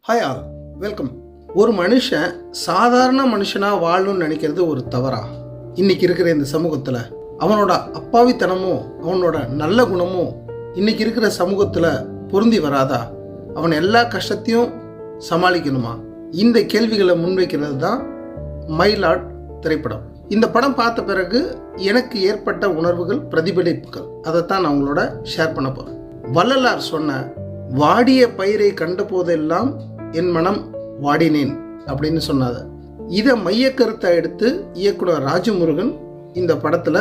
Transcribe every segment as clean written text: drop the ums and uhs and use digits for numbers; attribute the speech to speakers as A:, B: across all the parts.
A: Hi all, welcome. ஒரு மனுஷன் சாதாரண மனுஷனாக வாழணும்னு நினைக்கிறது ஒரு தவறா? இன்னைக்கு இருக்கிற இந்த சமூகத்தில் அவனோட அப்பாவித்தனமும் அவனோட நல்ல குணமும் இன்னைக்கு இருக்கிற சமூகத்தில் பொருந்தி வராதா? அவன் எல்லா கஷ்டத்தையும் சமாளிக்கணுமா? இந்த கேள்விகளை முன்வைக்கிறது தான் மை லார்ட் திரைப்படம். இந்த படம் பார்த்த பிறகு எனக்கு ஏற்பட்ட உணர்வுகள், பிரதிபலிப்புகள், அதைத்தான் நான் உங்களோட ஷேர் பண்ண போகிறேன். வள்ளலார் சொன்ன வாடிய பயிரை கண்ட போதெல்லாம் என் மனம் வாடினேன் அப்படின்னு சொன்னாங்க. இதை மையக்கருத்தை எடுத்து இயக்குனர் ராஜமுருகன் இந்த படத்தில்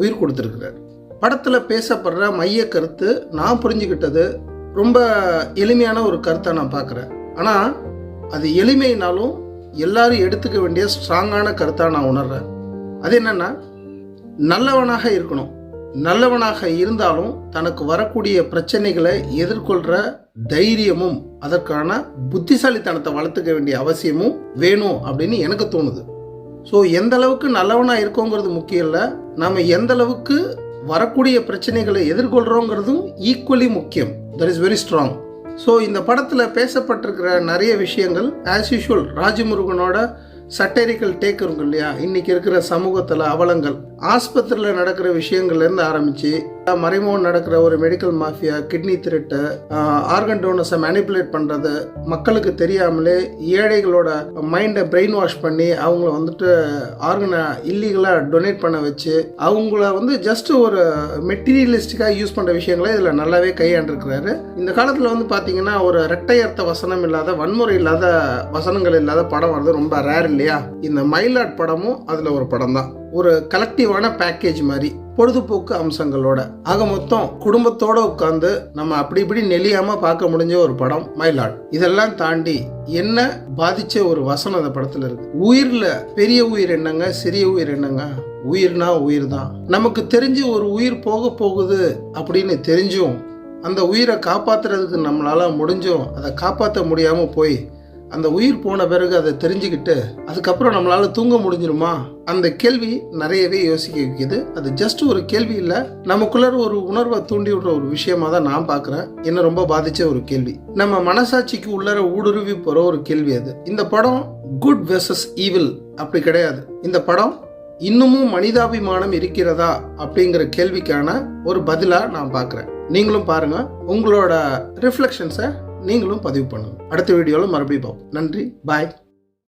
A: உயிர் கொடுத்துருக்கிறார். படத்தில் பேசப்படுற மையக்கருத்து நான் புரிஞ்சுக்கிட்டது ரொம்ப எளிமையான ஒரு கருத்தை நான் பார்க்குறேன். ஆனால் அது எளிமைனாலும் எல்லாரும் எடுத்துக்க வேண்டிய ஸ்ட்ராங்கான கருத்தாக நான் உணர்றேன். அது என்னென்னா, நல்லவனாக இருக்கணும். நல்லவனாக இருந்தாலும் தனக்கு வரக்கூடிய பிரச்சனைகளை எதிர்கொள்கிற தைரியமும் அதற்கான புத்திசாலித்தனத்தை வளர்த்துக்க வேண்டிய அவசியமும் வேணும் அப்படின்னு எனக்கு தோணுது. ஸோ எந்த அளவுக்கு நல்லவனாக இருக்கோங்கிறது முக்கியம் இல்லை, நாம் எந்த அளவுக்கு வரக்கூடிய பிரச்சனைகளை எதிர்கொள்கிறோங்கிறதும் ஈக்குவலி முக்கியம். That is very strong. So இந்த படத்தில் பேசப்பட்டிருக்கிற நிறைய விஷயங்கள் ஆஸ் யூஷுவல் ராஜமுருகனோட சட்டரிக்கல் டேக் இருக்கும் இல்லையா? இன்னைக்கு இருக்கிற சமூகத்தில் அவலங்கள், ஆஸ்பத்திரியில் நடக்கிற விஷயங்கள்லேருந்து ஆரம்பித்து மறைமுகம் நடக்கிற ஒரு மெடிக்கல் மாஃபியா, கிட்னி திருட்டு, ஆர்கன் டோனர்ஸை மேனிப்புலேட் பண்ணுறது, மக்களுக்கு தெரியாமலே ஏழைகளோட மைண்டை பிரெயின் வாஷ் பண்ணி அவங்கள வந்துட்டு ஆர்கனை இல்லீகலாக டொனேட் பண்ண வச்சு அவங்கள ஜஸ்ட் ஒரு மெட்டீரியலிஸ்டிக்காக யூஸ் பண்ணுற விஷயங்களை இதில் நல்லாவே கையாண்டிருக்கிறாரு. இந்த காலத்தில் பார்த்தீங்கன்னா ஒரு இரட்டை அர்த்த வசனம் இல்லாத, வன்முறை இல்லாத, வசனங்கள் இல்லாத படம் வருது ரொம்ப ரேர் இல்லையா? இந்த மை லார்ட் படமும் அதில் ஒரு படம் தான். ஒரு கலெக்டிவான பேக்கேஜ் மாதிரி பொழுதுபோக்கு அம்சங்களோட, ஆக மொத்தம் குடும்பத்தோட உட்காந்து நம்ம அப்படி இப்படி நெளியாம பார்க்க முடிஞ்ச ஒரு படம் மை லார்ட். இதெல்லாம் தாண்டி என்ன பாதிச்ச ஒரு வசனம் அந்த படத்துல இருக்கு. உயிர்ல பெரிய உயிர் என்னங்க, சிறிய உயிர் என்னங்க? உயிர்னா உயிர் தான். நமக்கு தெரிஞ்சு ஒரு உயிர் போக போகுது அப்படின்னு தெரிஞ்சும் அந்த உயிரை காப்பாத்துறதுக்கு நம்மளால முடிஞ்சும் அதை காப்பாற்ற முடியாம போய் அந்த உயிர் போன பிறகு அதை தெரிஞ்சுக்கிட்டு அதுக்கப்புறம் நம்மளால தூங்க முடிஞ்சிருமா? அந்த கேள்வி நிறையவே யோசிக்க வைக்குது. அது ஜஸ்ட் ஒரு கேள்வி இல்லை, நமக்குள்ள ஒரு உணர்வை தூண்டி விடுற ஒரு விஷயமா தான் நான் பார்க்குறேன். என்ன ரொம்ப பாதிச்ச ஒரு கேள்வி, நம்ம மனசாட்சிக்கு உள்ளர ஊடுருவி போகிற ஒரு கேள்வி அது. இந்த படம் குட் வெர்சஸ் ஈவில் அப்படி கிடையாது. இந்த படம் இன்னமும் மனிதாபிமானம் இருக்கிறதா அப்படிங்கிற கேள்விக்கான ஒரு பதிலாக நான் பார்க்குறேன். நீங்களும் பாருங்க, உங்களோட ரிஃப்ளெக்ஷன்ஸை நீங்களும் பதிவு பண்ணுங்க. அடுத்த வீடியோவில் மறுபடியும் பார்ப்போம். நன்றி, பாய்.